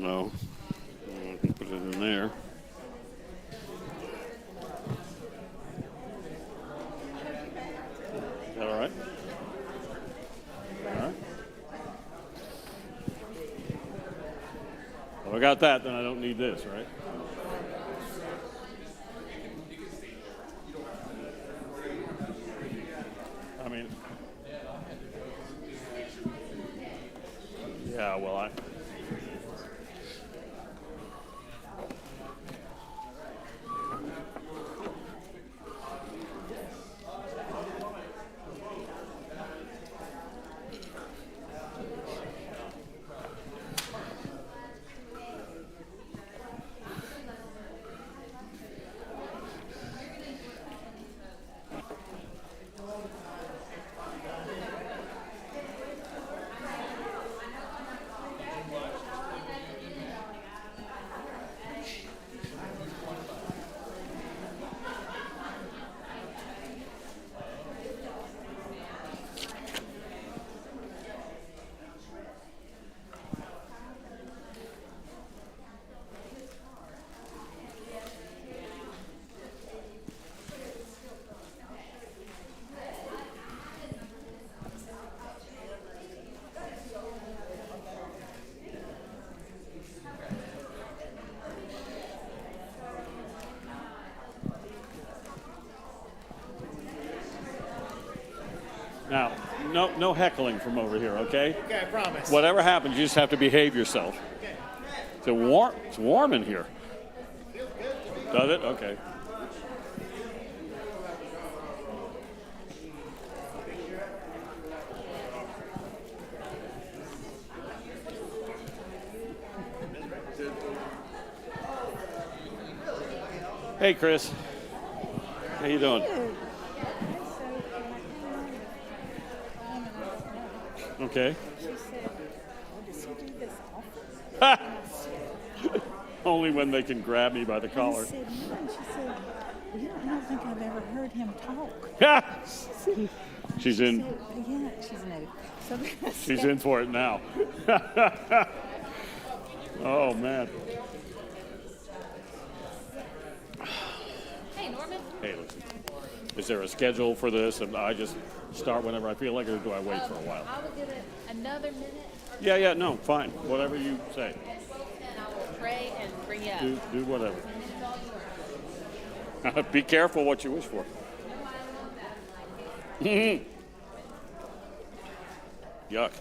know. I can put it in there. Is that all right? All right. Well, I got that, then I don't need this, right? I mean, yeah, well, now, no heckling from over here, okay? Okay, I promise. Whatever happens, you just have to behave yourself. Okay. It's warm in here. Feels good to me. Does it? Okay. Hey, Chris. How you doing? Okay. She said, does he do this often? Only when they can grab me by the collar. I said, no. And she said, I don't think I've ever heard him talk. She's in. Said, yeah, she's new. So She's in for it now. Oh, man. Hey, Norman. Hey, listen. Is there a schedule for this? And I just start whenever I feel like it, or do I wait for a while? I will give it another minute. Yeah, no, fine. Whatever you say. And I will pray and bring you up. Do whatever. Be careful what you wish for. Yuck.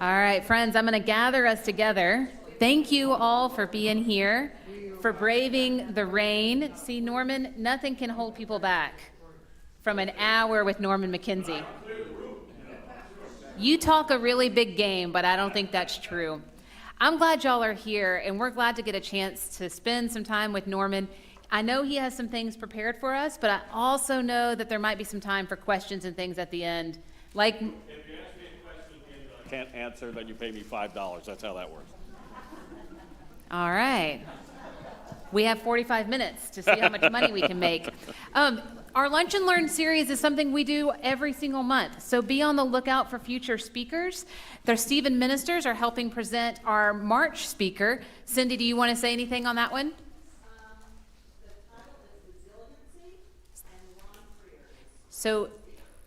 All right, friends, I'm going to gather us together. Thank you all for being here, for braving the rain. See, Norman, nothing can hold people back from an hour with Norman Mackenzie. You talk a really big game, but I don't think that's true. I'm glad y'all are here, and we're glad to get a chance to spend some time with Norman. I know he has some things prepared for us, but I also know that there might be some time for questions and things at the end. Like, If you ask me a question and I can't answer, then you pay me $5. That's how that works. all right. We have 45 minutes to see how much money we can make. Our Lunch and Learn series is something we do every single month, so be on the lookout for future speakers. Their Stephen ministers are helping present our March speaker. Cindy, do you want to say anything on that one? So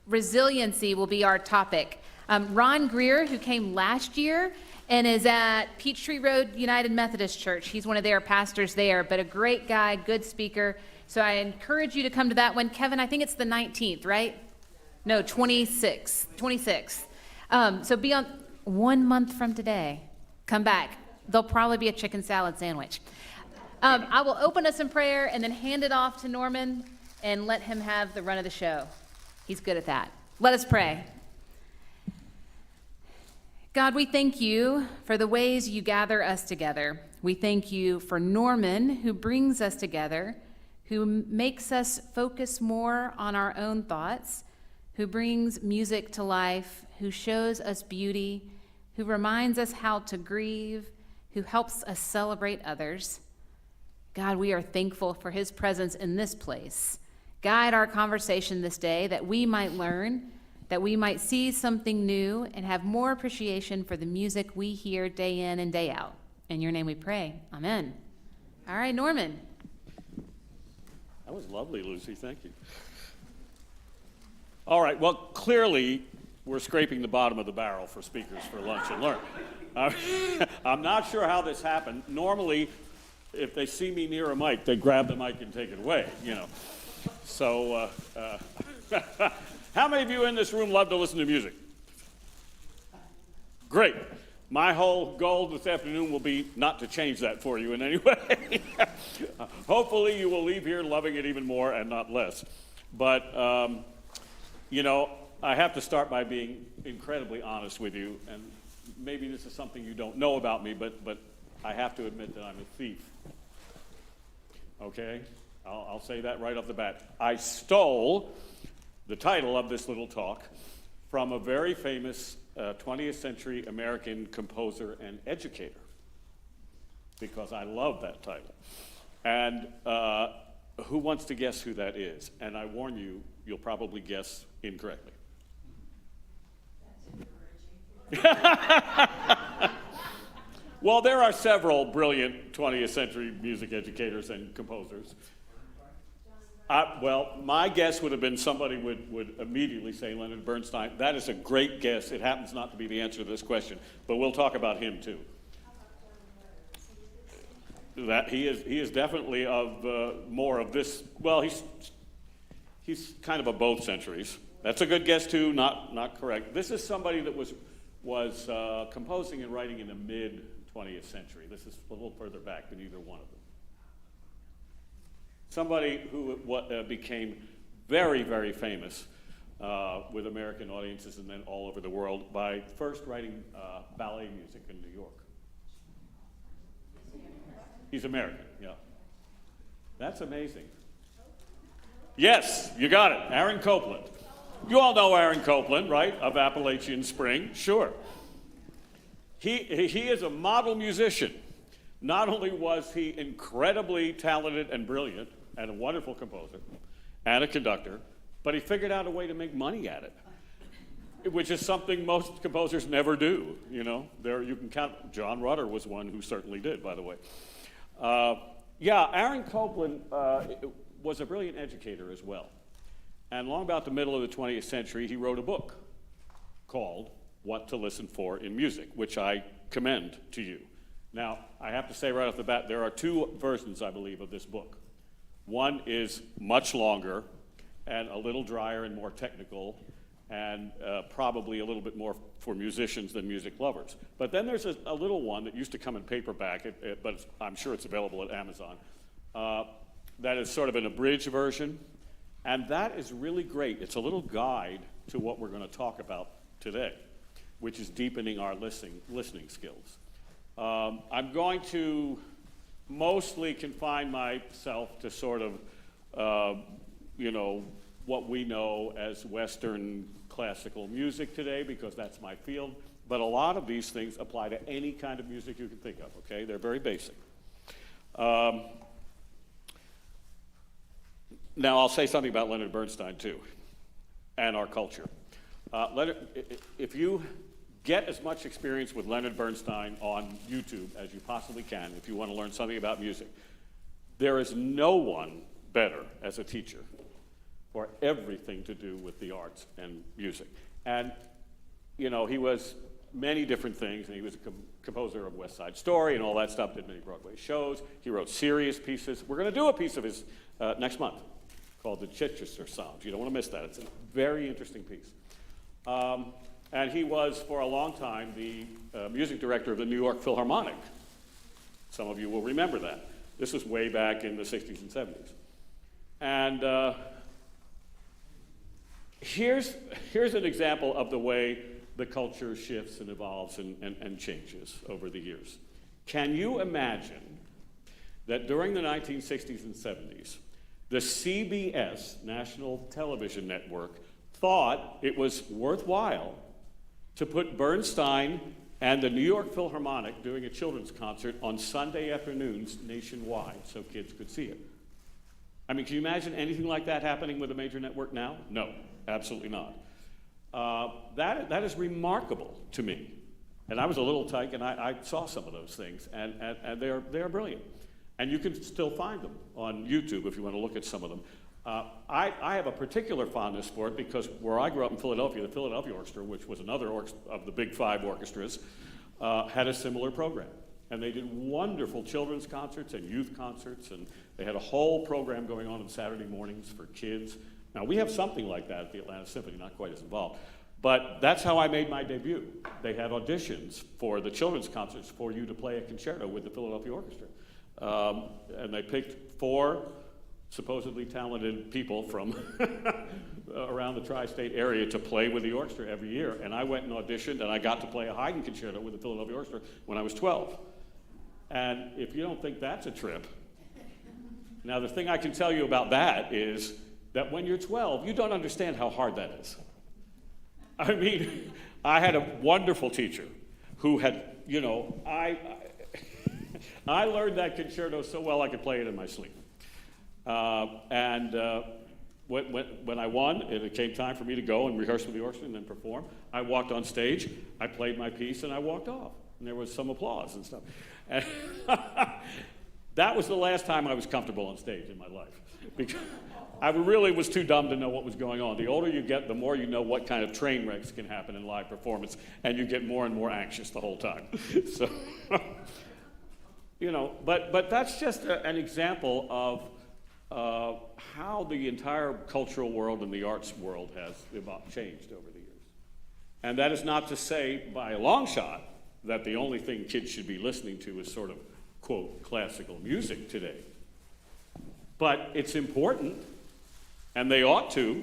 resiliency will be our topic. Ron Greer, who came last year and is at Peachtree Road United Methodist Church. He's one of their pastors there, but a great guy, good speaker. So I encourage you to come to that one. Kevin, I think it's the 19th, right? No, 26th. 26th. So be on 1 month from today. Come back. There'll probably be a chicken salad sandwich. I will open us in prayer and then hand it off to Norman and let him have the run of the show. He's good at that. Let us pray. God, we thank you for the ways you gather us together. We thank you for Norman, who brings us together, who makes us focus more on our own thoughts, who brings music to life, who shows us beauty, who reminds us how to grieve, who helps us celebrate others. God, we are thankful for his presence in this place. Guide our conversation this day that we might learn, that we might see something new and have more appreciation for the music we hear day in and day out. In your name we pray. Amen. All right, Norman. That was lovely, Lucy. Thank you. All right. Well, clearly, we're scraping the bottom of the barrel for speakers for Lunch and Learn. I'm not sure how this happened. Normally, if they see me near a mic, they grab the mic and take it away, you know. So, how many of you in this room love to listen to music? Great. My whole goal this afternoon will be not to change that for you in any way. Hopefully you will leave here loving it even more and not less. But, you know, I have to start by being incredibly honest with you, and maybe this is something you don't know about me, but I have to admit that I'm a thief. Okay? I'll say that right off the bat. I stole the title of this little talk from a very famous 20th century American composer and educator, because I love that title. And who wants to guess who that is? And I warn you, you'll probably guess incorrectly. Well, there are several brilliant 20th century music educators and composers. Well, my guess would have been somebody would immediately say Leonard Bernstein. That is a great guess. It happens not to be the answer to this question, but we'll talk about him too. That he is definitely of more of this. Well, he's kind of both centuries. That's a good guess too. Not correct. This is somebody that was composing and writing in the mid 20th century. This is a little further back than either one of them. Somebody who became very, very famous with American audiences and then all over the world by first writing ballet music in New York. He's American, yeah. That's amazing. Yes, you got it, Aaron Copland. You all know Aaron Copland, right, of Appalachian Spring? Sure. He is a model musician. Not only was he incredibly talented and brilliant, and a wonderful composer, and a conductor, but he figured out a way to make money at it, which is something most composers never do, you know. There you can count, John Rutter was one who certainly did, by the way. Yeah, Aaron Copland was a brilliant educator as well. And long about the middle of the 20th century, he wrote a book called What to Listen For in Music, which I commend to you. Now, I have to say right off the bat, there are two versions, I believe, of this book. One is much longer and a little drier and more technical, and probably a little bit more for musicians than music lovers. But then there's a little one that used to come in paperback, but I'm sure it's available at Amazon, that is sort of an abridged version, and that is really great. It's a little guide to what we're going to talk about today, which is deepening our listening skills. I'm going to mostly confine myself to sort of, what we know as Western classical music today, because that's my field. But a lot of these things apply to any kind of music you can think of, okay? They're very basic. Now, I'll say something about Leonard Bernstein, too, and our culture. If you get as much experience with Leonard Bernstein on YouTube as you possibly can, if you want to learn something about music, there is no one better as a teacher for everything to do with the arts and music. And, he was many different things, and he was a composer of West Side Story and all that stuff, did many Broadway shows. He wrote serious pieces. We're going to do a piece of his next month called the Chichester Psalms. You don't want to miss that. It's a very interesting piece. And he was, for a long time, the music director of the New York Philharmonic. Some of you will remember that. This was way back in the 60s and 70s. And here's an example of the way the culture shifts and evolves and changes over the years. Can you imagine that during the 1960s and 70s, the CBS, National Television Network, thought it was worthwhile to put Bernstein and the New York Philharmonic doing a children's concert on Sunday afternoons nationwide so kids could see it? I mean, can you imagine anything like that happening with a major network now? No, absolutely not. That is remarkable to me. And I was a little tyke, and I saw some of those things, and they're brilliant. And you can still find them on YouTube if you want to look at some of them. I have a particular fondness for it because where I grew up in Philadelphia, the Philadelphia Orchestra, which was another of the big five orchestras, had a similar program. And they did wonderful children's concerts and youth concerts, and they had a whole program going on Saturday mornings for kids. Now, we have something like that at the Atlanta Symphony, not quite as involved. But that's how I made my debut. They had auditions for the children's concerts for you to play a concerto with the Philadelphia Orchestra. And they picked 4 supposedly talented people from around the tri-state area to play with the orchestra every year. And I went and auditioned, and I got to play a Haydn concerto with the Philadelphia Orchestra when I was 12. And if you don't think that's a trip, now the thing I can tell you about that is that when you're 12, you don't understand how hard that is. I mean, I had a wonderful teacher who had, I learned that concerto so well I could play it in my sleep. When I won, and it came time for me to go and rehearse with the orchestra and then perform, I walked on stage, I played my piece, and I walked off. And there was some applause and stuff. And that was the last time I was comfortable on stage in my life. Because I really was too dumb to know what was going on. The older you get, the more you know what kind of train wrecks can happen in live performance, and you get more and more anxious the whole time. So, but that's just an example of how the entire cultural world and the arts world has changed over the years. And that is not to say, by a long shot, that the only thing kids should be listening to is sort of, quote, classical music today. But it's important, and they ought to,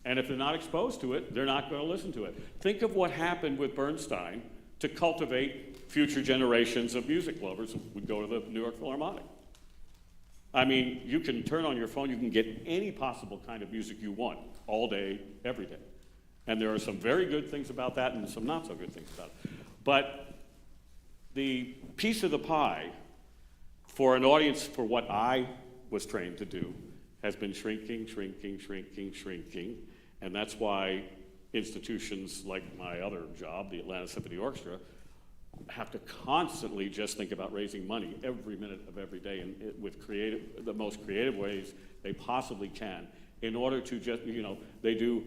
and if they're not exposed to it, they're not going to listen to it. Think of what happened with Bernstein to cultivate future generations of music lovers who would go to the New York Philharmonic. I mean, you can turn on your phone, you can get any possible kind of music you want, all day, every day. And there are some very good things about that and some not so good things about it. But the piece of the pie for an audience for what I was trained to do has been shrinking, and that's why institutions like my other job, the Atlanta Symphony Orchestra, have to constantly just think about raising money every minute of every day and with the most creative ways they possibly can in order to just, they do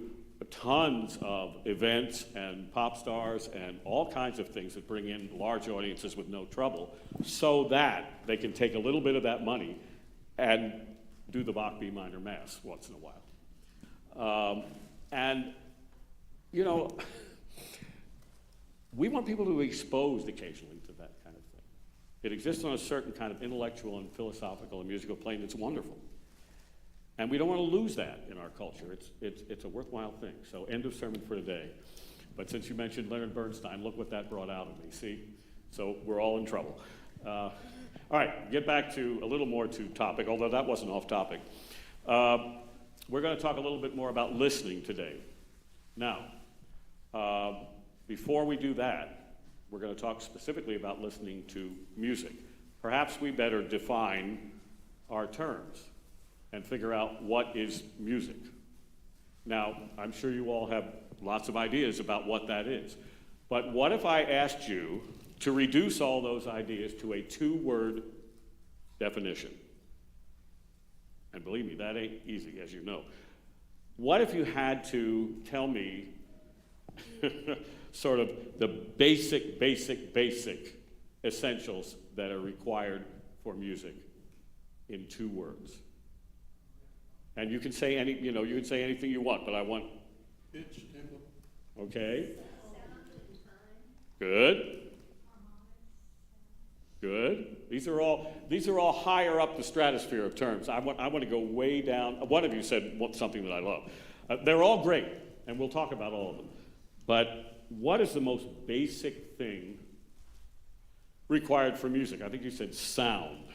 tons of events and pop stars and all kinds of things that bring in large audiences with no trouble so that they can take a little bit of that money and do the Bach B minor Mass once in a while. And You know, we want people to be exposed occasionally to that kind of thing. It exists on a certain kind of intellectual and philosophical and musical plane that's wonderful. And we don't want to lose that in our culture. It's a worthwhile thing. So end of sermon for today. But since you mentioned Leonard Bernstein, look what that brought out of me, see? So we're all in trouble. All right, get back to a little more to topic, although that wasn't off topic. We're going to talk a little bit more about listening today. Now, before we do that, we're going to talk specifically about listening to music. Perhaps we better define our terms and figure out what is music. Now, I'm sure you all have lots of ideas about what that is. But what if I asked you to reduce all those ideas to a two-word definition? And believe me, that ain't easy, as you know. What if you had to tell me sort of the basic essentials that are required for music in two words? And you can say you can say anything you want, but I want Pitch, tempo. okay. Good. Good. These are all higher up the stratosphere of terms. I want to go way down. One of you said something that I love. They're all great, and we'll talk about all of them. But what is the most basic thing required for music? I think you said sound.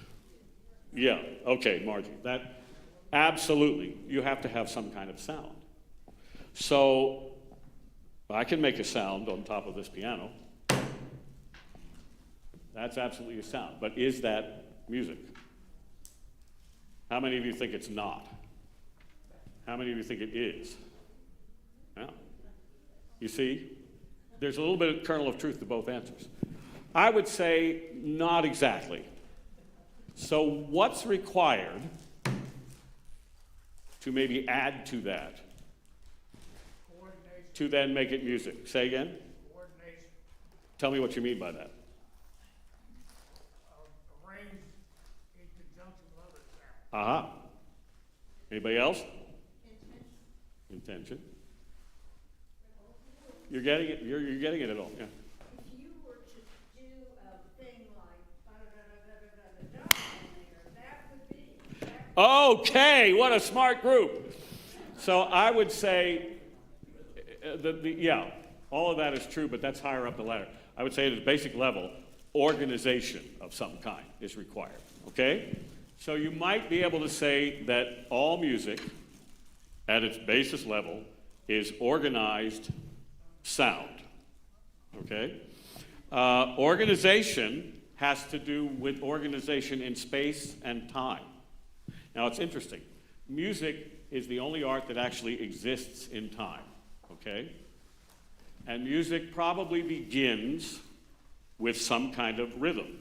Yeah. Okay, Margie. That absolutely. You have to have some kind of sound. So I can make a sound on top of this piano. That's absolutely a sound. But is that music? How many of you think it's not? How many of you think it is? Yeah. You see, there's a little bit of kernel of truth to both answers. I would say not exactly. So what's required to maybe add to that to then make it music? Say again? Coordination. Tell me what you mean by that. Arranged in conjunction with other sounds. Aha. Anybody else? Intention. You're getting it. You're getting it at all. Yeah. If you were to do a thing like da-da-da-da-da-da-da in there, that would be. Okay, what a smart group. So I would say, yeah, all of that is true, but that's higher up the ladder. I would say at a basic level, organization of some kind is required, okay? So you might be able to say that all music, at its basis level, is organized sound, okay? Organization has to do with organization in space and time. Now, it's interesting. Music is the only art that actually exists in time, okay? And music probably begins with some kind of rhythm.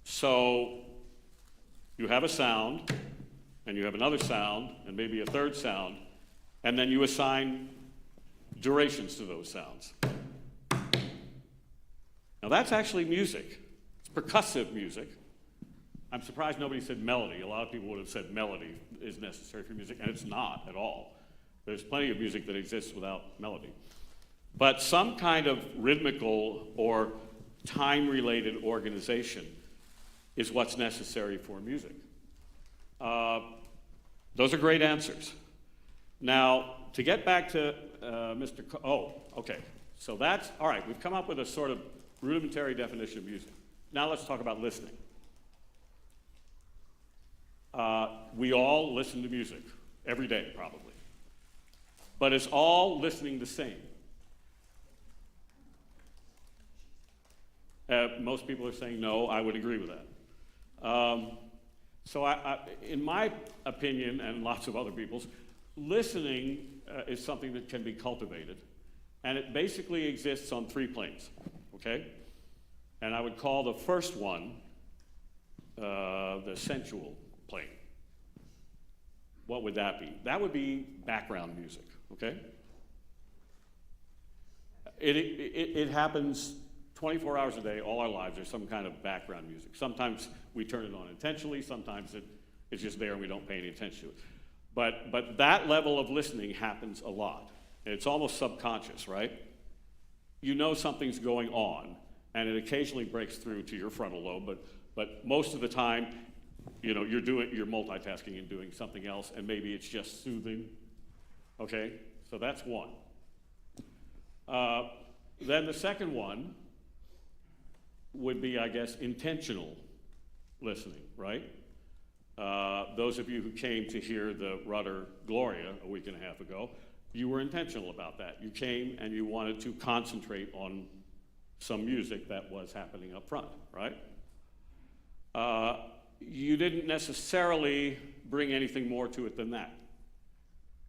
So you have a sound, and you have another sound, and maybe a third sound, and then you assign durations to those sounds. Now that's actually music. It's percussive music. I'm surprised nobody said melody. A lot of people would have said melody is necessary for music, and it's not at all. There's plenty of music that exists without melody. But some kind of rhythmical or time-related organization is what's necessary for music. Those are great answers. Now, to get back to okay. So that's, all right, we've come up with a sort of rudimentary definition of music. Now let's talk about listening. We all listen to music every day, probably. But is all listening the same? Most people are saying no. I would agree with that. So in my opinion, and lots of other people's, listening is something that can be cultivated. And it basically exists on three planes, okay? And I would call the first one the sensual plane. What would that be? That would be background music, okay? It happens 24 hours a day, all our lives. There's some kind of background music. Sometimes we turn it on intentionally. Sometimes it's just there and we don't pay any attention to it. But that level of listening happens a lot. It's almost subconscious, right? You know something's going on, and it occasionally breaks through to your frontal lobe, but most of the time, you know, you're multitasking and doing something else, and maybe it's just soothing, okay? So that's one. Then the second one would be, I guess, intentional listening, right? Those of you who came to hear the Rudder Gloria a week and a half ago, you were intentional about that. You came and you wanted to concentrate on some music that was happening up front, right? You didn't necessarily bring anything more to it than that.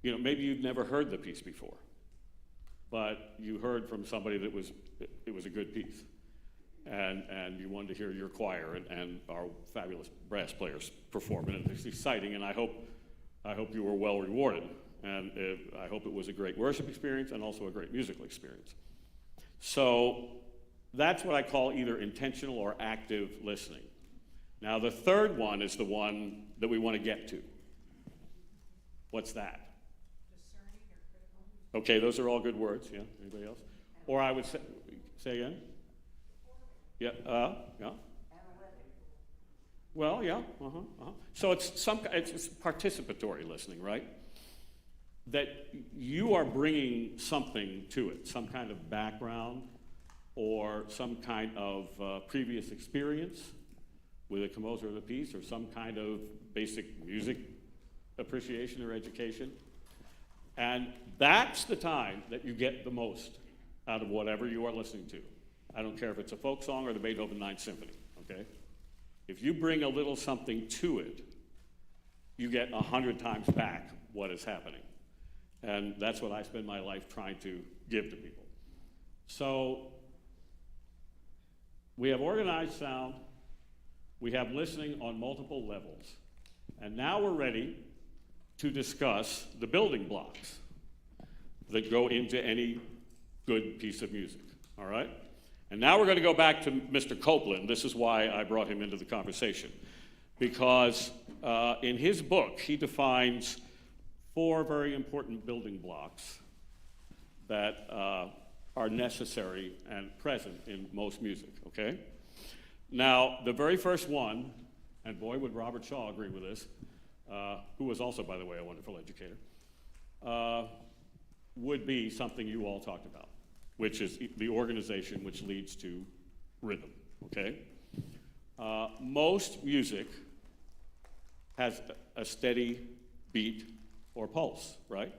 You know, maybe you'd never heard the piece before, but you heard from somebody that it was a good piece. And you wanted to hear your choir and our fabulous brass players perform, and it's exciting, and I hope you were well rewarded, and I hope it was a great worship experience and also a great musical experience. So that's what I call either intentional or active listening. Now the third one is the one that we want to get to. What's that? Discerning or critical. Okay, those are all good words, yeah, anybody else? Or I would say again? Yeah, yeah. Well, yeah, So it's participatory listening, right? That you are bringing something to it, some kind of background or some kind of previous experience with a composer of the piece, or some kind of basic music appreciation or education. And that's the time that you get the most out of whatever you are listening to. I don't care if it's a folk song or the Beethoven Ninth Symphony, okay? If you bring a little something to it, you get 100 times back what is happening. And that's what I spend my life trying to give to people. So we have organized sound, we have listening on multiple levels, and now we're ready to discuss the building blocks that go into any good piece of music, all right? And now we're going to go back to Mr. Copeland. This is why I brought him into the conversation. Because in his book, he defines 4 very important building blocks that are necessary and present in most music, okay? Now, the very first one, and boy, would Robert Shaw agree with this, who was also, by the way, a wonderful educator, would be something you all talked about, which is the organization which leads to rhythm, okay? Most music has a steady beat or pulse, right?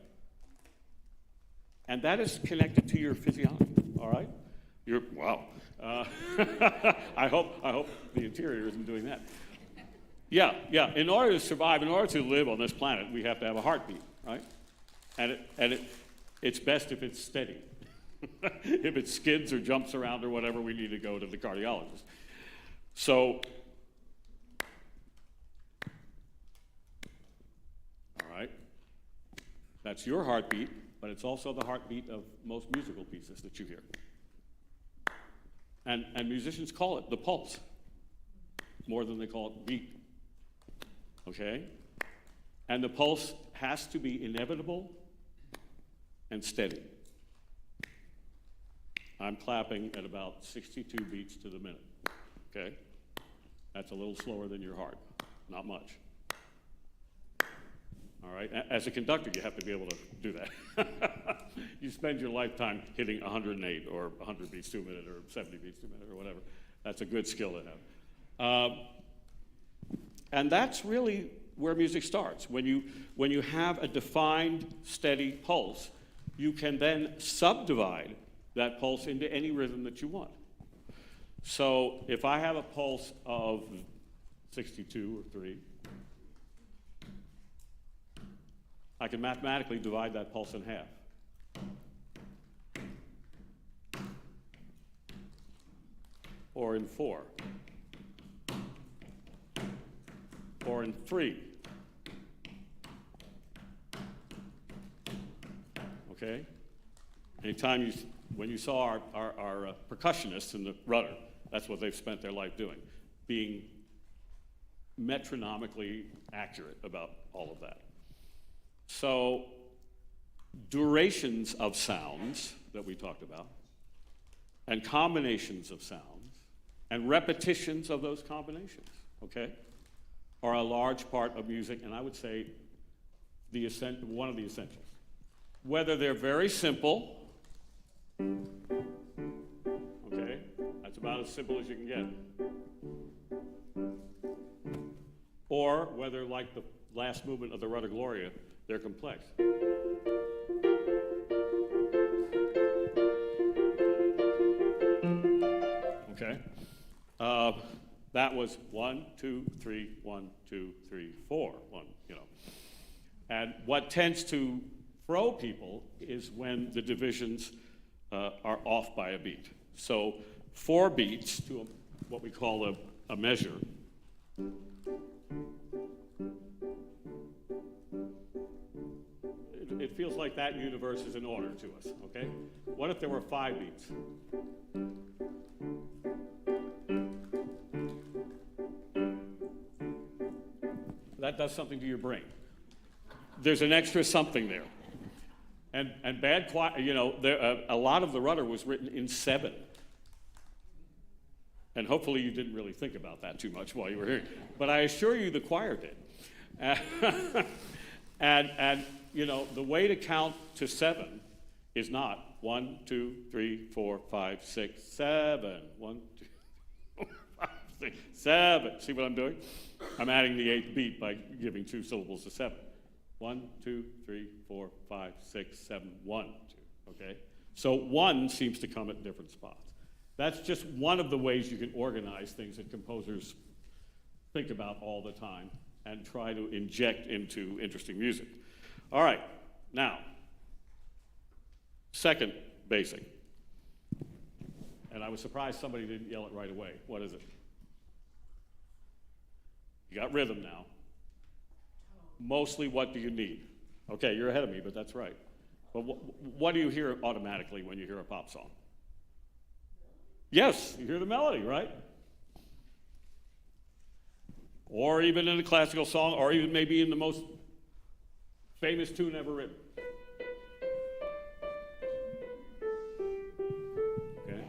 And that is connected to your physiology, all right? Wow. I hope the interior isn't doing that. Yeah, in order to survive, in order to live on this planet, we have to have a heartbeat, right? And it's best if it's steady. If it skids or jumps around or whatever, we need to go to the cardiologist. So, all right, that's your heartbeat, but it's also the heartbeat of most musical pieces that you hear. And musicians call it the pulse more than they call it beat, okay? And the pulse has to be inevitable and steady. I'm clapping at about 62 beats to the minute, okay? That's a little slower than your heart, not much. All right, as a conductor, you have to be able to do that. You spend your lifetime hitting 108 or 100 beats to a minute or 70 beats to a minute or whatever. That's a good skill to have. And that's really where music starts. When you have a defined, steady pulse, you can then subdivide that pulse into any rhythm that you want. So if I have a pulse of 62 or 3, I can mathematically divide that pulse in half. Or in 4. Or in 3. Okay? Anytime when you saw our percussionists in the Rudder, that's what they've spent their life doing, being metronomically accurate about all of that. So durations of sounds that we talked about, and combinations of sounds, and repetitions of those combinations, okay, are a large part of music, and I would say one of the essentials. Whether they're very simple, okay, that's about as simple as you can get, or whether, like the last movement of the Rudder Gloria, they're complex. Okay? That was 1, 2, 3, 1, 2, 3, 4, 1, you know. And what tends to throw people is when the divisions are off by a beat. So 4 beats to what we call a measure. It feels like that universe is in order to us, okay? What if there were 5 beats? That does something to your brain. There's an extra something there. And bad choir, you know, a lot of the Rudder was written in 7. And hopefully you didn't really think about that too much while you were here. But I assure you the choir did. And you know, the way to count to 7 is not 1, 2, 3, 4, 5, 6, 7. 1, 2, 4, 5, 6, 7. See what I'm doing? I'm adding the 8th beat by giving 2 syllables to 7. 1, 2, 3, 4, 5, 6, 7, 1, 2. Okay? So 1 seems to come at different spots. That's just one of the ways you can organize things that composers think about all the time and try to inject into interesting music. All right, now, second basic. And I was surprised somebody didn't yell it right away. What is it? You got rhythm now. Mostly, what do you need? Okay, you're ahead of me, but that's right. But what do you hear automatically when you hear a pop song? Yes, you hear the melody, right? Or even in a classical song, or even maybe in the most famous tune ever written. Okay?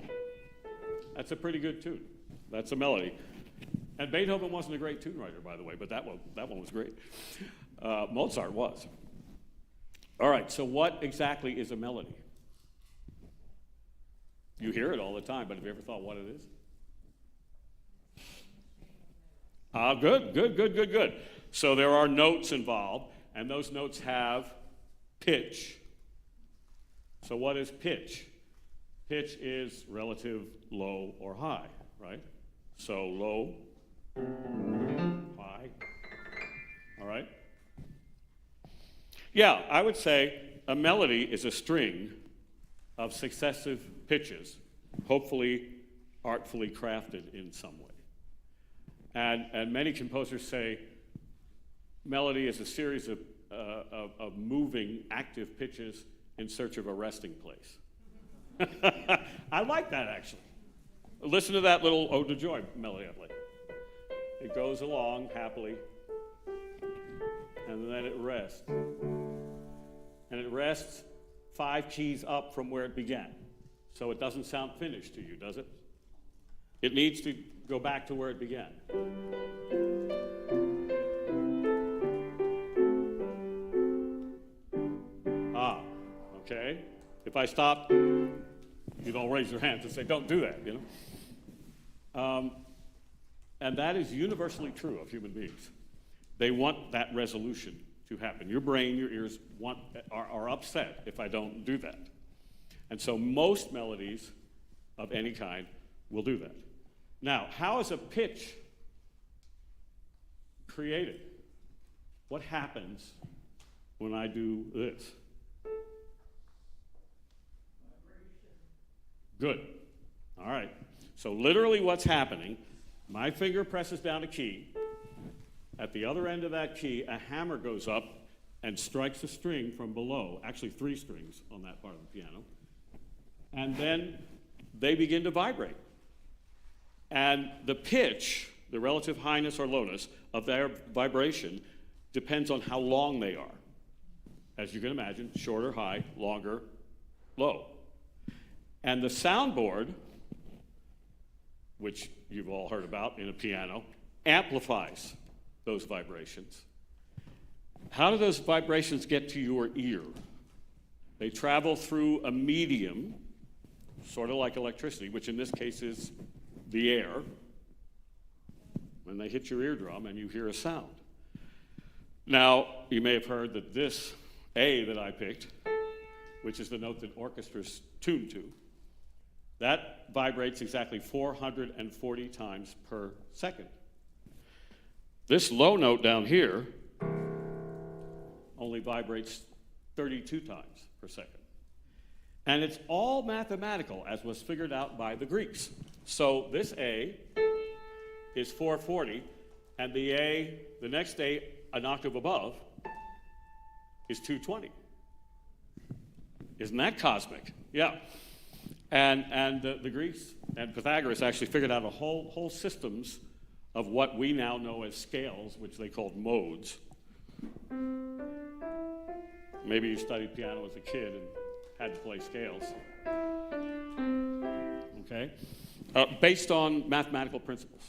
That's a pretty good tune. That's a melody. And Beethoven wasn't a great tune writer, by the way, but that one was great. Mozart was. All right, so what exactly is a melody? You hear it all the time, but have you ever thought what it is? Good. So there are notes involved, and those notes have pitch. So what is pitch? Pitch is relative low or high, right? So low, high, all right? Yeah, I would say a melody is a string of successive pitches, hopefully artfully crafted in some way. And many composers say melody is a series of moving, active pitches in search of a resting place. I like that, actually. Listen to that little Ode to Joy melody I played. It goes along happily, and then it rests. And it rests 5 keys up from where it began. So it doesn't sound finished to you, does it? It needs to go back to where it began. Okay. If I stop, you don't raise your hands and say, don't do that, you know? And that is universally true of human beings. They want that resolution to happen. Your brain, your ears are upset if I don't do that. And so most melodies of any kind will do that. Now, how is a pitch created? What happens when I do this? Good. All right. So literally what's happening, my finger presses down a key. At the other end of that key, a hammer goes up and strikes a string from below, actually 3 strings on that part of the piano. And then they begin to vibrate. And the pitch, the relative highness or lowness of their vibration, depends on how long they are. as you can imagine, shorter, high, longer, low. And the soundboard, which you've all heard about in a piano, amplifies those vibrations. How do those vibrations get to your ear? They travel through a medium, sort of like electricity, which in this case is the air, when they hit your eardrum and you hear a sound. Now, you may have heard that this A that I picked, which is the note that orchestras tune to, that vibrates exactly 440 times per second. This low note down here only vibrates 32 times per second. And it's all mathematical, as was figured out by the Greeks. So this A is 440, and the next A, an octave above, is 220. Isn't that cosmic? Yeah. And the Greeks and Pythagoras actually figured out a whole systems of what we now know as scales, which they called modes. Maybe you studied piano as a kid and had to play scales. Okay? Based on mathematical principles.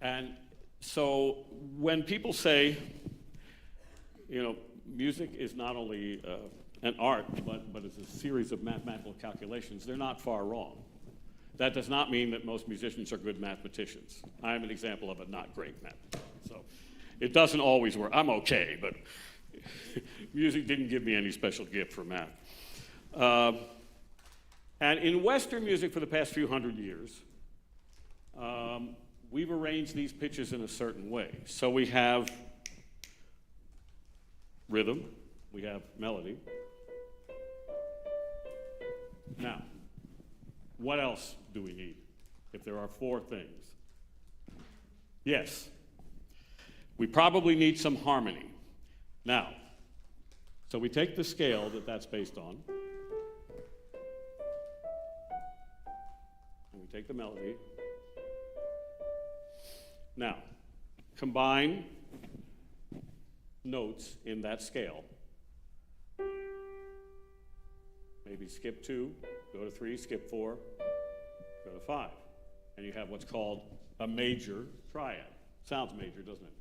And so when people say, you know, music is not only an art, but it's a series of mathematical calculations, they're not far wrong. That does not mean that most musicians are good mathematicians. I'm an example of a not great mathematician. So it doesn't always work. I'm okay, but music didn't give me any special gift for math. And in Western music for the past few hundred years, we've arranged these pitches in a certain way. So we have rhythm, we have melody. Now, what else do we need if there are four things? Yes, we probably need some harmony. Now, so we take the scale that's based on, and we take the melody. Now, combine notes in that scale. Maybe skip 2, go to 3, skip 4, go to 5. And you have what's called a major triad. Sounds major, doesn't it?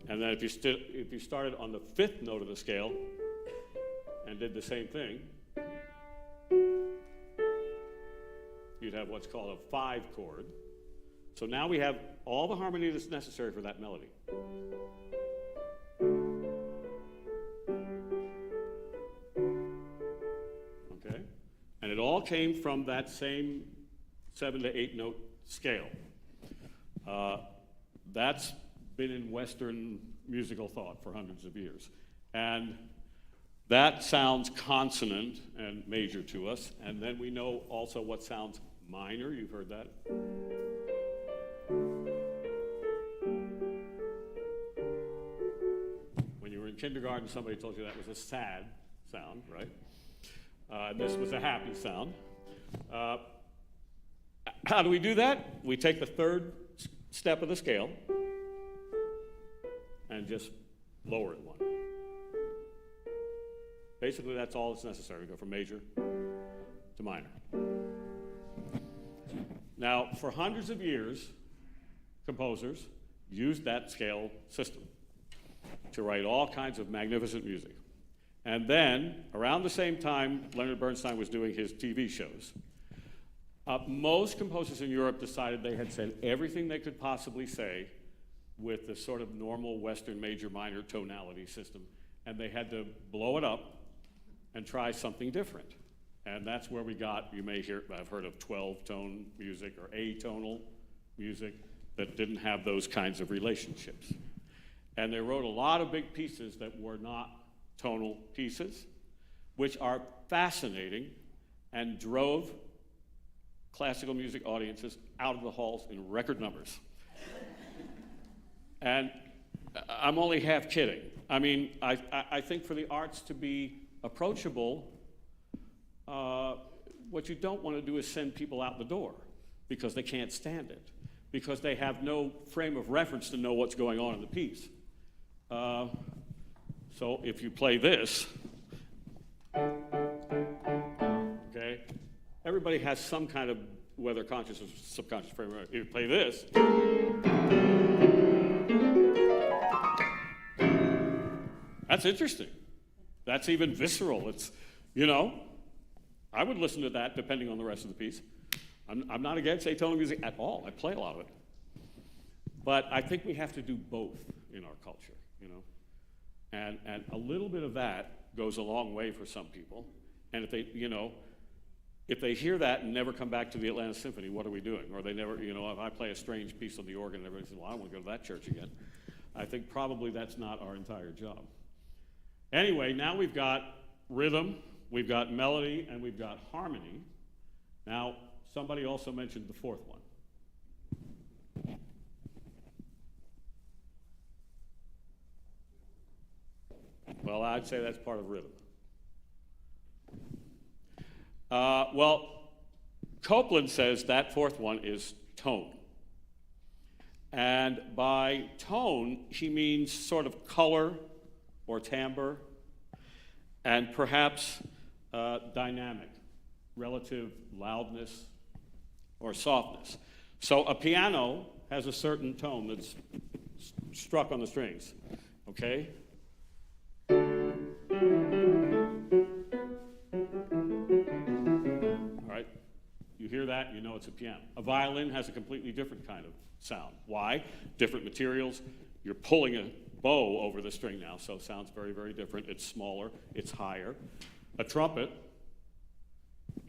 And then if you started on the 5th note of the scale and did the same thing, you'd have what's called a 5 chord. So now we have all the harmony that's necessary for that melody. Okay? And it all came from that same 7 to 8 note scale. That's been in Western musical thought for hundreds of years. And that sounds consonant and major to us. And then we know also what sounds minor. You've heard that. When you were in kindergarten, somebody told you that was a sad sound, right? This was a happy sound. How do we do that? We take the 3rd step of the scale and just lower it 1. Basically, that's all that's necessary. We go from major to minor. Now, for hundreds of years, composers used that scale system to write all kinds of magnificent music. And then, around the same time Leonard Bernstein was doing his TV shows, most composers in Europe decided they had said everything they could possibly say with the sort of normal Western major-minor tonality system, and they had to blow it up and try something different. And that's where we got, you may have heard of 12-tone music or atonal music that didn't have those kinds of relationships. And they wrote a lot of big pieces that were not tonal pieces, which are fascinating and drove classical music audiences out of the halls in record numbers. And I'm only half kidding. I mean, I think for the arts to be approachable, what you don't want to do is send people out the door because they can't stand it, because they have no frame of reference to know what's going on in the piece. So if you play this, okay, everybody has some kind of, whether conscious or subconscious frame. If you play this, that's interesting. That's even visceral. It's, I would listen to that depending on the rest of the piece. I'm not against atonal music at all. I play a lot of it. But I think we have to do both in our culture, And a little bit of that goes a long way for some people. And if they hear that and never come back to the Atlanta Symphony, what are we doing? Or they never, if I play a strange piece on the organ and everybody says, well, I don't want to go to that church again. I think probably that's not our entire job. Anyway, now we've got rhythm, we've got melody, and we've got harmony. Now, somebody also mentioned the fourth one. Well, I'd say that's part of rhythm. Copeland says that fourth one is tone. And by tone, he means sort of color or timbre, and perhaps dynamic, relative loudness or softness. So a piano has a certain tone that's struck on the strings, okay? All right, you hear that, you know it's a piano. A violin has a completely different kind of sound. Why? Different materials. You're pulling a bow over the string now, so it sounds very, very different. It's smaller, it's higher. A trumpet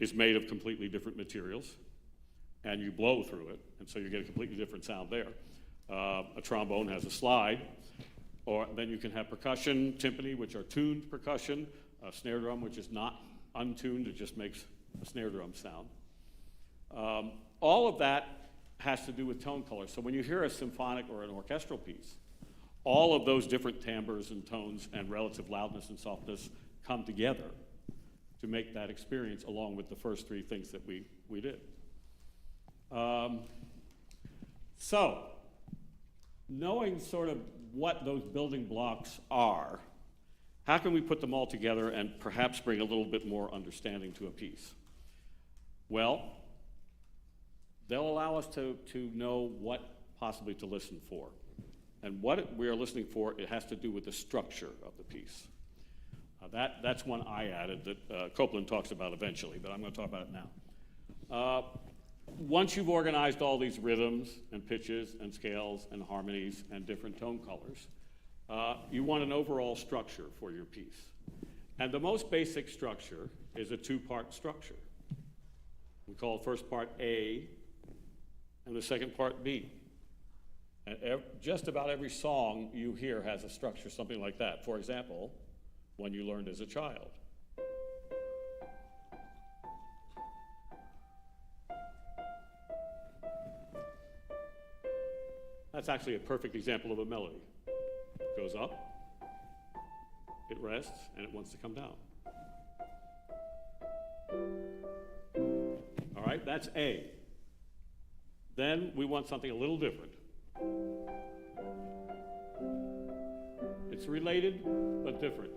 is made of completely different materials, and you blow through it, and so you get a completely different sound there. A trombone has a slide, or then you can have percussion, timpani, which are tuned percussion, a snare drum, which is not untuned, it just makes a snare drum sound. All of that has to do with tone color. So when you hear a symphonic or an orchestral piece, all of those different timbres and tones and relative loudness and softness come together to make that experience, along with the first three things that we did. So, knowing sort of what those building blocks are, how can we put them all together and perhaps bring a little bit more understanding to a piece? Well, they'll allow us to know what possibly to listen for. And what we are listening for, it has to do with the structure of the piece. That's one I added that Copeland talks about eventually, but I'm going to talk about it now. Once you've organized all these rhythms and pitches and scales and harmonies and different tone colors, you want an overall structure for your piece. And the most basic structure is a two-part structure. We call the first part A and the second part B. And just about every song you hear has a structure, something like that. For example, one you learned as a child. That's actually a perfect example of a melody. It goes up, it rests, and it wants to come down. All right, that's A. Then we want something a little different. It's related, but different.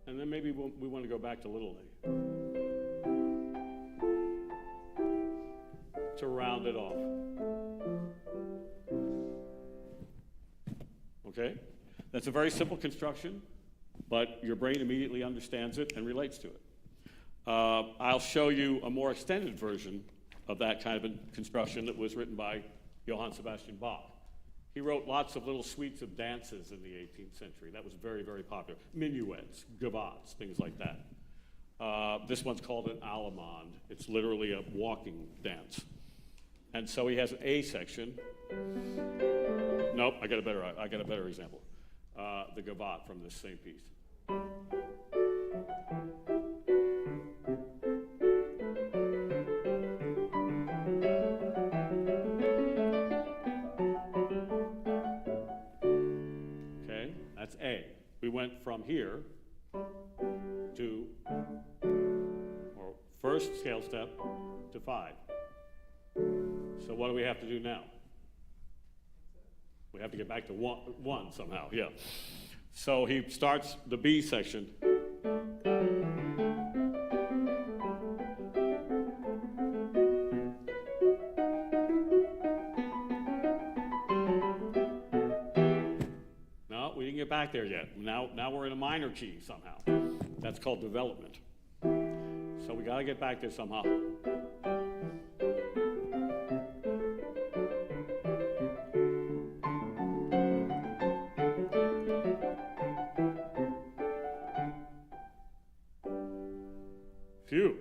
And then maybe we want to go back to little A to round it off. Okay? That's a very simple construction, but your brain immediately understands it and relates to it. I'll show you a more extended version of that kind of a construction that was written by Johann Sebastian Bach. He wrote lots of little suites of dances in the 18th century. That was very, very popular. Minuets, gavottes, things like that. This one's called an allemande. It's literally a walking dance. And so he has an A section. Nope, I got a better example. The gavotte from this same piece. Okay, that's A. We went from here to, or first scale step, to 5. So what do we have to do now? We have to get back to one somehow, yeah. So he starts the B section. No, we didn't get back there yet. Now we're in a minor key somehow. That's called development. So we got to get back there somehow. Phew.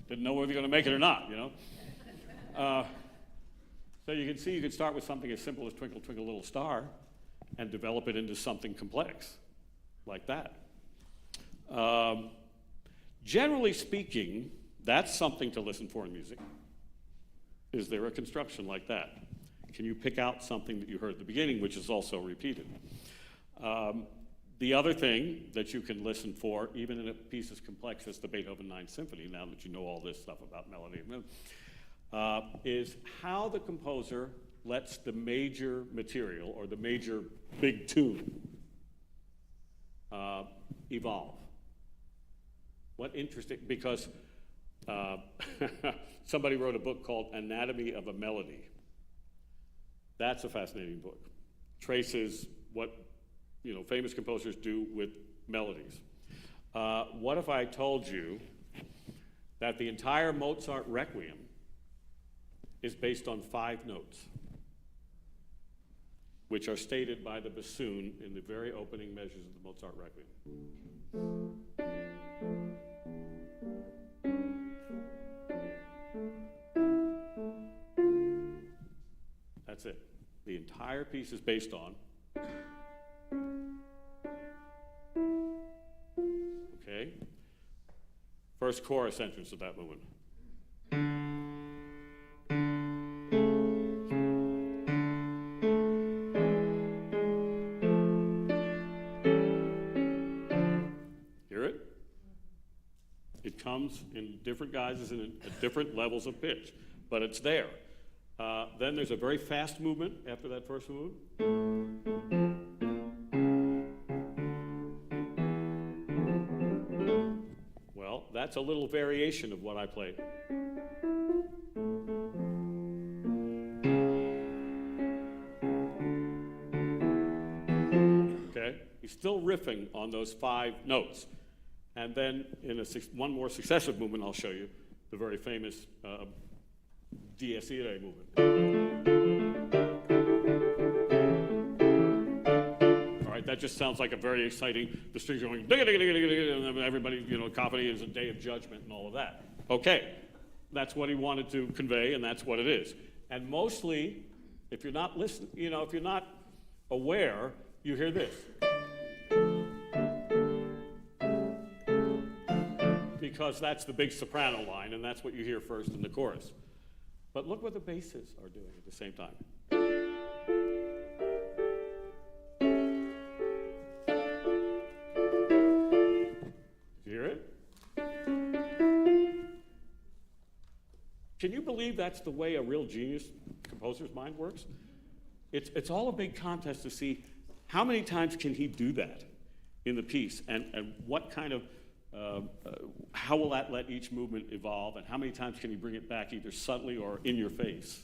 Didn't know whether you're going to make it or not, you know. So you can see you can start with something as simple as Twinkle, Twinkle, Little Star and develop it into something complex like that. Generally speaking, that's something to listen for in music. Is there a construction like that? Can you pick out something that you heard at the beginning, which is also repeated? The other thing that you can listen for, even in a piece as complex as the Beethoven Ninth Symphony, now that you know all this stuff about melody, is how the composer lets the major material or the major big tune evolve. What interesting, because somebody wrote a book called Anatomy of a Melody. That's a fascinating book. Traces what famous composers do with melodies. What if I told you that the entire Mozart Requiem is based on 5 notes, which are stated by the bassoon in the very opening measures of the Mozart Requiem. That's it. The entire piece is based on. Okay? First chorus entrance of that movement. Hear it? It comes in different guises and at different levels of pitch, but it's there. Then there's a very fast movement after that first movement. Well, that's a little variation of what I played. Okay? He's still riffing on those 5 notes. And then in one more successive movement, I'll show you the very famous Dies Irae movement. All right, that just sounds like a very exciting, the strings are going, and everybody, cacophony is a day of judgment and all of that. Okay, that's what he wanted to convey, and that's what it is. And mostly, if you're not listening, if you're not aware, you hear this. Because that's the big soprano line, and that's what you hear first in the chorus. But look what the basses are doing at the same time. Did you hear it? Can you believe that's the way a real genius composer's mind works? It's all a big contest to see how many times can he do that in the piece, and what kind of how will that let each movement evolve, and how many times can he bring it back either subtly or in your face?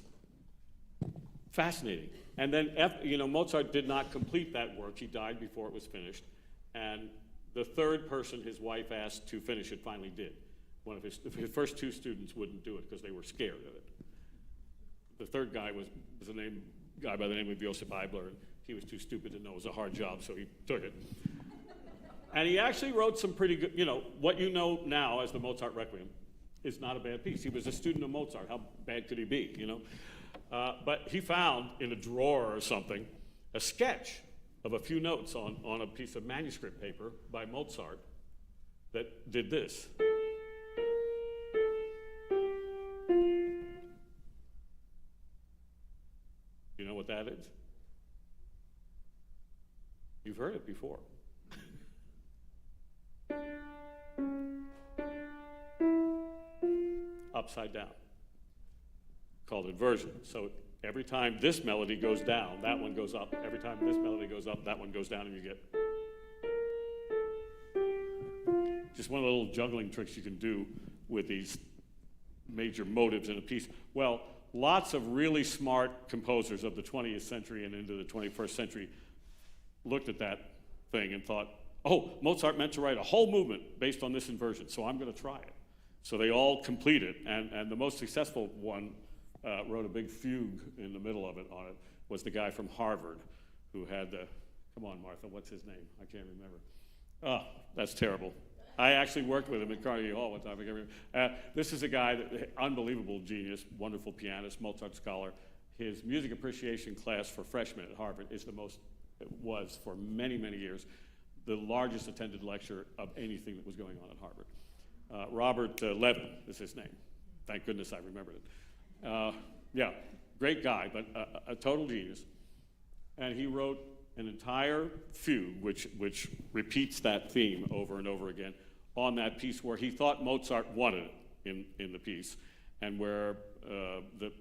Fascinating. And then, Mozart did not complete that work. He died before it was finished. And the third person his wife asked to finish it finally did. One of his first 2 students wouldn't do it because they were scared of it. The third guy was a guy by the name of Joseph Eibler, and he was too stupid to know it was a hard job, so he took it. And he actually wrote some pretty good, what you know now as the Mozart Requiem is not a bad piece. He was a student of Mozart. How bad could he be, But he found in a drawer or something a sketch of a few notes on a piece of manuscript paper by Mozart that did this. You know what that is? You've heard it before. Upside down, called inversion. So every time this melody goes down, that one goes up. Every time this melody goes up, that one goes down, and you get just one of the little juggling tricks you can do with these major motives in a piece. Well, lots of really smart composers of the 20th century and into the 21st century looked at that thing and thought, oh, Mozart meant to write a whole movement based on this inversion, so I'm going to try it. So they all complete it, and the most successful one wrote a big fugue in the middle of it on it, was the guy from Harvard who had the, come on, Martha, what's his name? I can't remember. Oh, that's terrible. I actually worked with him at Carnegie Hall one time. I can't remember. This is a guy, that unbelievable genius, wonderful pianist, Mozart scholar. His music appreciation class for freshmen at Harvard is the most, it was for many, many years, the largest attended lecture of anything that was going on at Harvard. Robert Levin is his name. Thank goodness I remembered it. Yeah, great guy, but a total genius. And he wrote an entire fugue, which repeats that theme over and over again, on that piece where he thought Mozart wanted it in the piece, and where the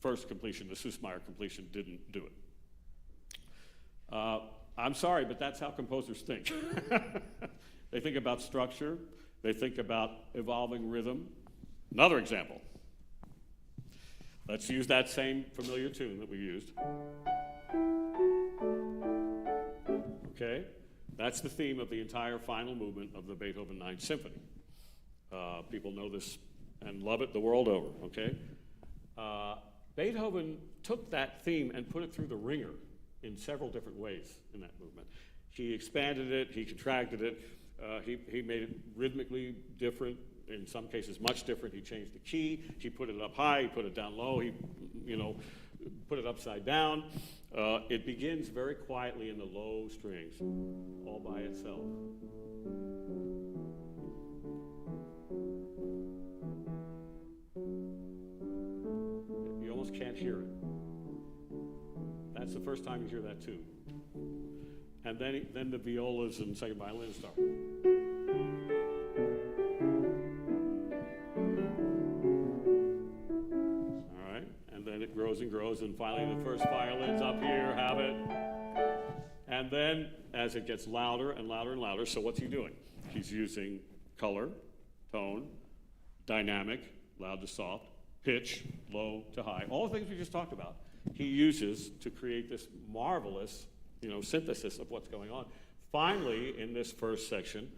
first completion, the Süssmayr completion, didn't do it. I'm sorry, but that's how composers think. They think about structure. They think about evolving rhythm. Another example. Let's use that same familiar tune that we used. Okay? That's the theme of the entire final movement of the Beethoven Ninth Symphony. People know this and love it the world over, okay? Beethoven took that theme and put it through the ringer in several different ways in that movement. He expanded it, he contracted it, he made it rhythmically different, in some cases much different. He changed the key, he put it up high, he put it down low, he put it upside down. It begins very quietly in the low strings, all by itself. You almost can't hear it. That's the first time you hear that too. And then the violas and second violins start. All right, and then it grows and grows, and finally the first violins up here have it. And then as it gets louder and louder and louder, so what's he doing? He's using color, tone, dynamic, loud to soft, pitch, low to high, all the things we just talked about. He uses to create this marvelous, synthesis of what's going on. Finally, in this first section,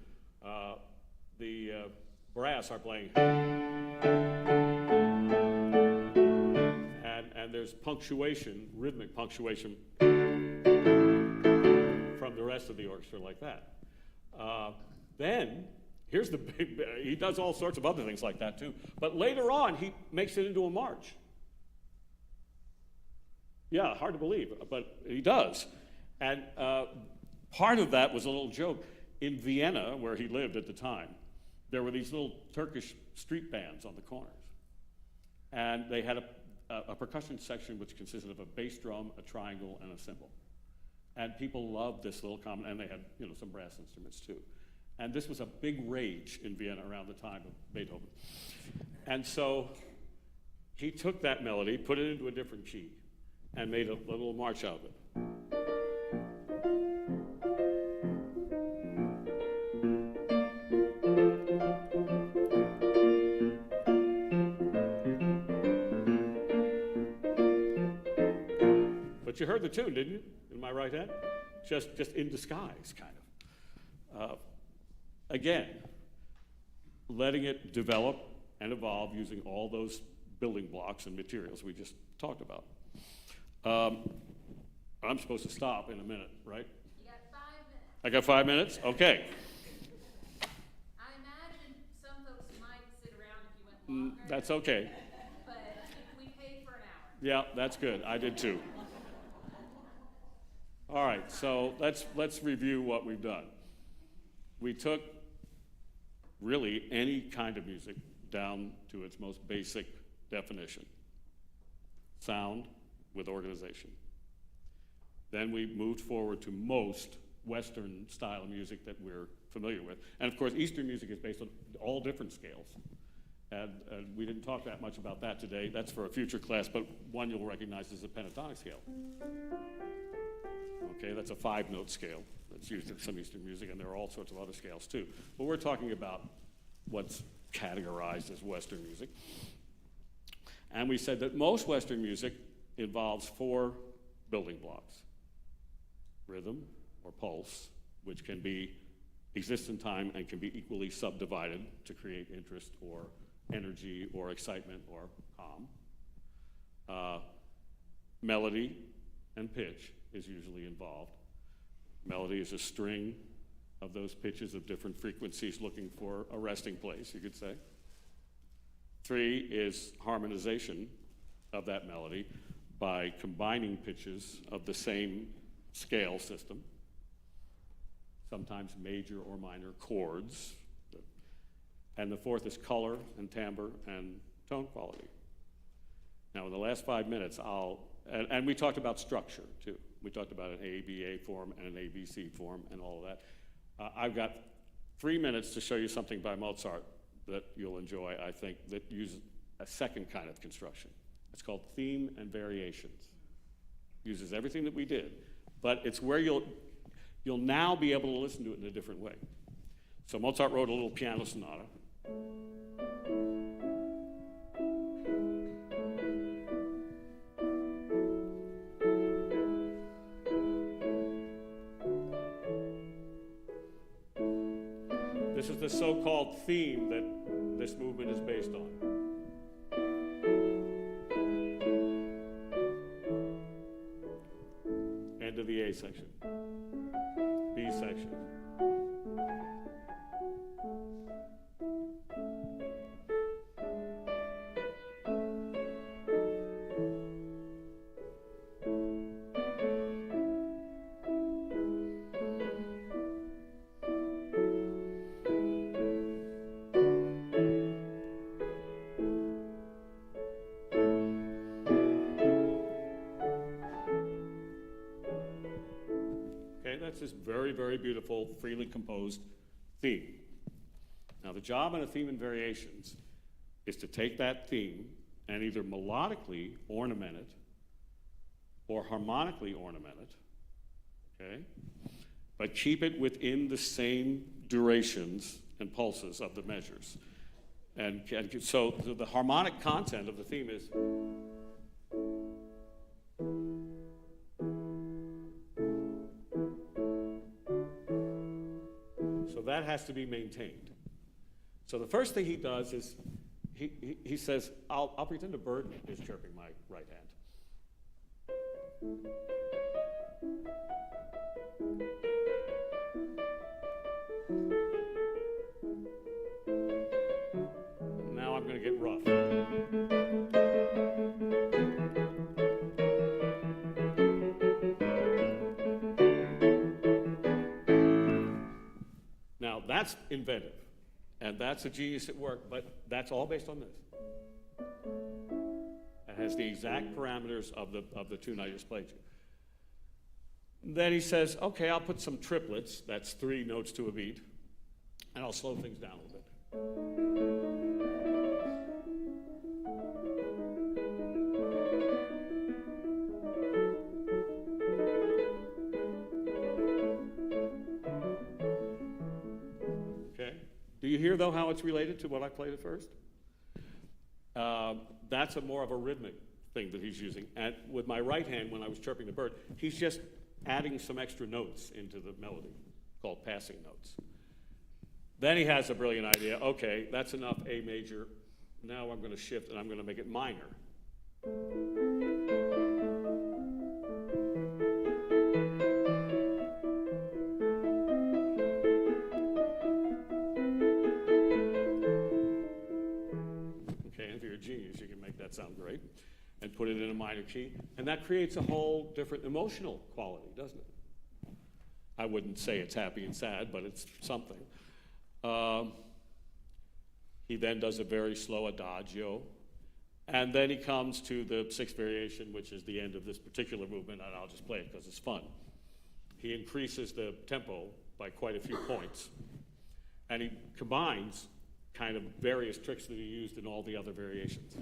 the brass are playing, and there's punctuation, rhythmic punctuation from the rest of the orchestra like that. Then, here's the big, he does all sorts of other things like that too, but later on, he makes it into a march. Yeah, hard to believe, but he does. And part of that was a little joke. In Vienna, where he lived at the time, there were these little Turkish street bands on the corners. And they had a percussion section which consisted of a bass drum, a triangle, and a cymbal. And people loved this little and they had some brass instruments too. And this was a big rage in Vienna around the time of Beethoven. And so he took that melody, put it into a different key, and made a little march out of it. But you heard the tune, didn't you? In my right hand? Just in disguise, kind of. Again, letting it develop and evolve using all those building blocks and materials we just talked about. I'm supposed to stop in a minute, right? You got 5 minutes. I got 5 minutes? Okay. I imagine some folks might sit around if you went longer. That's okay. But if we paid for an hour. Yeah, that's good. I did too. All right, so let's review what we've done. We took really any kind of music down to its most basic definition. Sound with organization. Then we moved forward to most Western style music that we're familiar with. And of course, Eastern music is based on all different scales. And we didn't talk that much about that today. That's for a future class, but one you'll recognize is the pentatonic scale. Okay, that's a 5-note scale that's used in some Eastern music, and there are all sorts of other scales too. But we're talking about what's categorized as Western music. And we said that most Western music involves 4 building blocks: rhythm or pulse, which can be exists in time and can be equally subdivided to create interest or energy or excitement or calm. Melody and pitch is usually involved. Melody is a string of those pitches of different frequencies looking for a resting place, you could say. 3 is harmonization of that melody by combining pitches of the same scale system, sometimes major or minor chords. And the 4th is color and timbre and tone quality. Now, in the last 5 minutes, and we talked about structure too. We talked about an ABA form and an ABC form and all of that. I've got 3 minutes to show you something by Mozart that you'll enjoy, I think, that uses a second kind of construction. It's called theme and variations. Uses everything that we did, but it's where you'll now be able to listen to it in a different way. So Mozart wrote a little piano sonata. This is the so-called theme that this movement is based on. End of the A section. B section. That's this very, very beautiful, freely composed theme. Now, the job in a theme and variations is to take that theme and either melodically ornament it or harmonically ornament it, okay? But keep it within the same durations and pulses of the measures. And so the harmonic content of the theme is. So that has to be maintained. So the first thing he does is he says, I'll pretend a bird is chirping my right hand. Now I'm going to get rough. Now that's inventive, and that's a genius at work, but that's all based on this. It has the exact parameters of the tune I just played you. Then he says, okay, I'll put some triplets, that's 3 notes to a beat, and I'll slow things down a little bit. Okay? Do you hear, though, how it's related to what I played at first? That's more of a rhythmic thing that he's using. And with my right hand, when I was chirping the bird, he's just adding some extra notes into the melody, called passing notes. Then he has a brilliant idea. Okay, that's enough A major. Now I'm going to shift, and I'm going to make it minor. Genius, you can make that sound great and put it in a minor key, and that creates a whole different emotional quality, doesn't it? I wouldn't say it's happy and sad, but it's something. He then does a very slow adagio, and then he comes to the 6th variation, which is the end of this particular movement, and I'll just play it because it's fun. He increases the tempo by quite a few points, and he combines kind of various tricks that are used in all the other variations.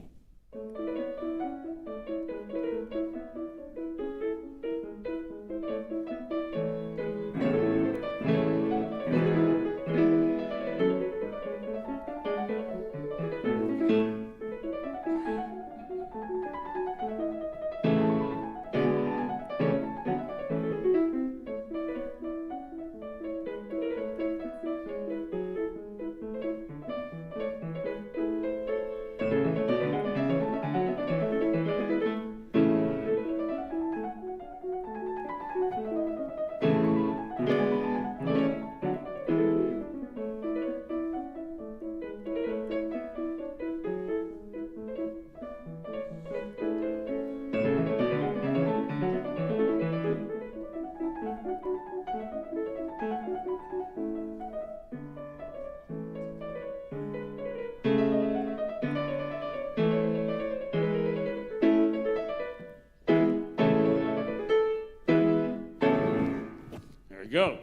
Go.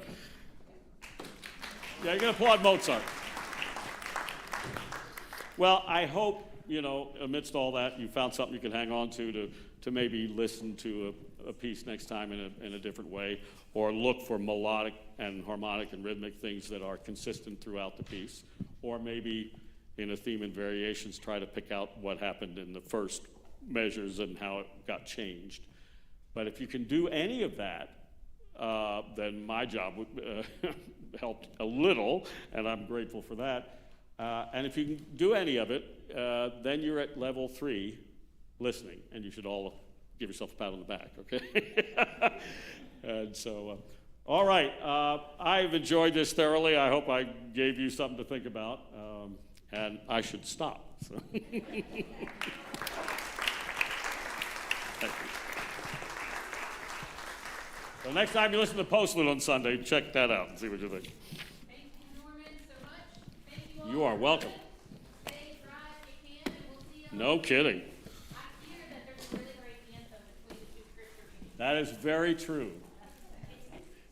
Yeah, you can applaud Mozart. Well, I hope, amidst all that, you found something you can hang on to maybe listen to a piece next time in a different way, or look for melodic and harmonic and rhythmic things that are consistent throughout the piece, or maybe in a theme and variations try to pick out what happened in the first measures and how it got changed. But if you can do any of that, then my job helped a little, and I'm grateful for that. And if you can do any of it, then you're at level 3, listening, and you should all give yourself a pat on the back, okay? And so, all right, I've enjoyed this thoroughly. I hope I gave you something to think about, and I should stop. So. Thank you. So next time you listen to Postlude on Sunday, check that out and see what you think. Thank you, Norman, so much. Thank you all. You are welcome. Stay dry if you can, and we'll see you. No kidding. I hear that there's a really great anthem between the two scripture readings. That is very true.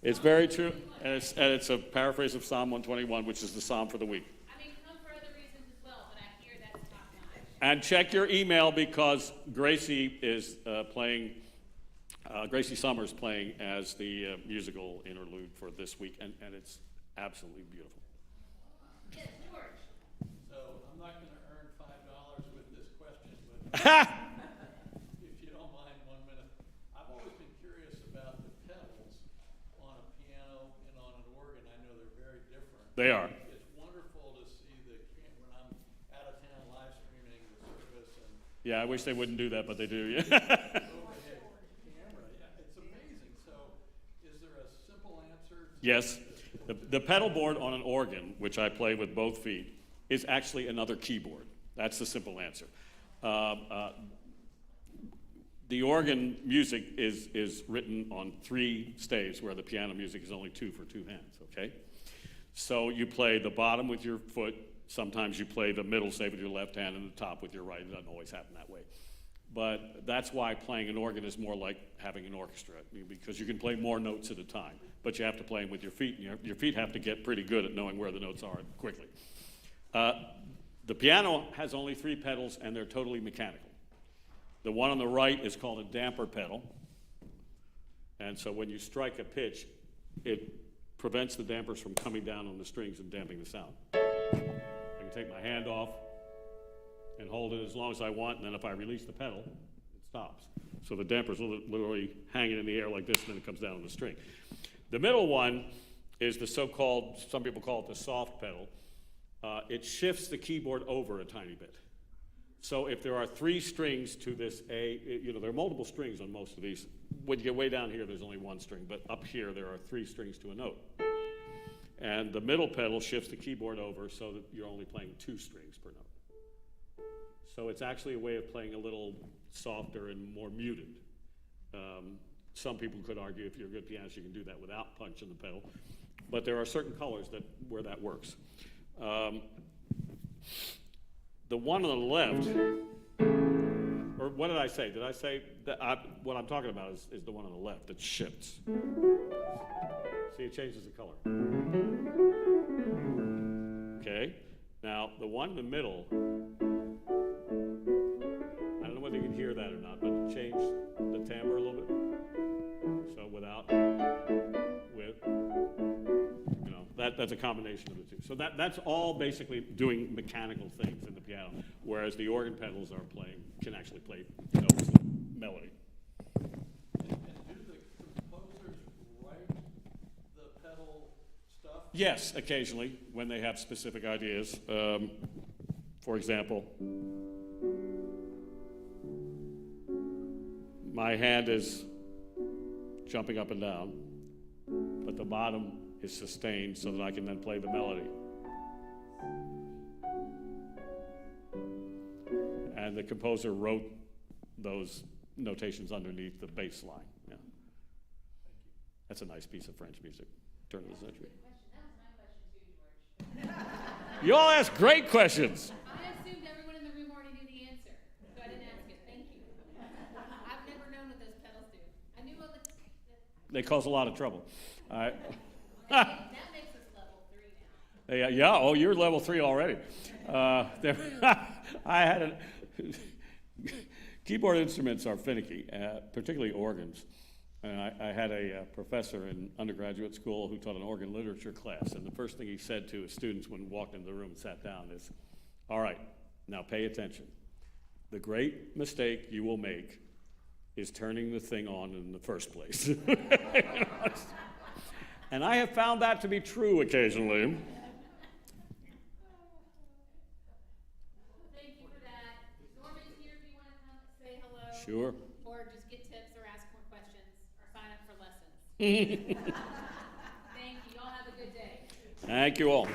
It's very true, and it's a paraphrase of Psalm 121, which is the psalm for the week. I mean, come for other reasons as well, but I hear that's top notch. And check your email because Gracie is playing. Gracie Summers playing as the musical interlude for this week, and it's absolutely beautiful. Yes, George. So I'm not going to earn $5 with this question, but if you don't mind 1 minute, I've always been curious about the pedals on a piano and on an organ. I know they're very different. They are. It's wonderful to see when I'm out of town live streaming the service and Yeah, I wish they wouldn't do that, but they do. Yeah. overhead camera. Yeah, it's amazing. So is there a simple answer to Yes. The pedal board on an organ, which I play with both feet, is actually another keyboard. That's the simple answer. The organ music is written on 3 staves, where the piano music is only 2 for 2 hands, okay? So you play the bottom with your foot. Sometimes you play the middle stave with your left hand and the top with your right. It doesn't always happen that way. But that's why playing an organ is more like having an orchestra, because you can play more notes at a time, but you have to play them with your feet, and your feet have to get pretty good at knowing where the notes are quickly. The piano has only 3 pedals, and they're totally mechanical. The one on the right is called a damper pedal, and so when you strike a pitch, it prevents the dampers from coming down on the strings and damping the sound. I can take my hand off and hold it as long as I want, and then if I release the pedal, it stops. So the damper's literally hanging in the air like this, and then it comes down on the string. The middle one is the so-called, some people call it the soft pedal. It shifts the keyboard over a tiny bit. So if there are 3 strings to this A, there are multiple strings on most of these. When you get way down here, there's only 1 string, but up here there are 3 strings to a note. And the middle pedal shifts the keyboard over so that you're only playing 2 strings per note. So it's actually a way of playing a little softer and more muted. Some people could argue if you're a good pianist, you can do that without punching the pedal. But there are certain colors where that works. The one on the left, or what did I say? Did I say that what I'm talking about is the one on the left that shifts? See, it changes the color. Okay. Now, the one in the middle, I don't know whether you can hear that or not, but change the timbre a little bit. So without, with, you know, that's a combination of the two. So that's all basically doing mechanical things in the piano, whereas the organ pedals can actually play notes and melody. And do the composers write the pedal stuff? Yes, occasionally, when they have specific ideas. For example, my hand is jumping up and down, but the bottom is sustained so that I can then play the melody. And the composer wrote those notations underneath the bass line. Yeah. That's a nice piece of French music, turn of the century. That was my question too, George. You all ask great questions. I assumed everyone in the room already knew the answer, so I didn't ask it. Thank you. I've never known what those pedals do. I knew what They cause a lot of trouble. All right. that makes us level 3 now. Yeah, oh, you're level 3 already. I had keyboard instruments are finicky, particularly organs. And I had a professor in undergraduate school who taught an organ literature class, and the first thing he said to his students when he walked into the room and sat down is, all right, now pay attention. The great mistake you will make is turning the thing on in the first place. And I have found that to be true occasionally. Thank you for that. Norman's here if you want to come say hello. Sure. Or just get tips or ask more questions or sign up for lessons. Thank you. Y'all have a good day. Thank you all.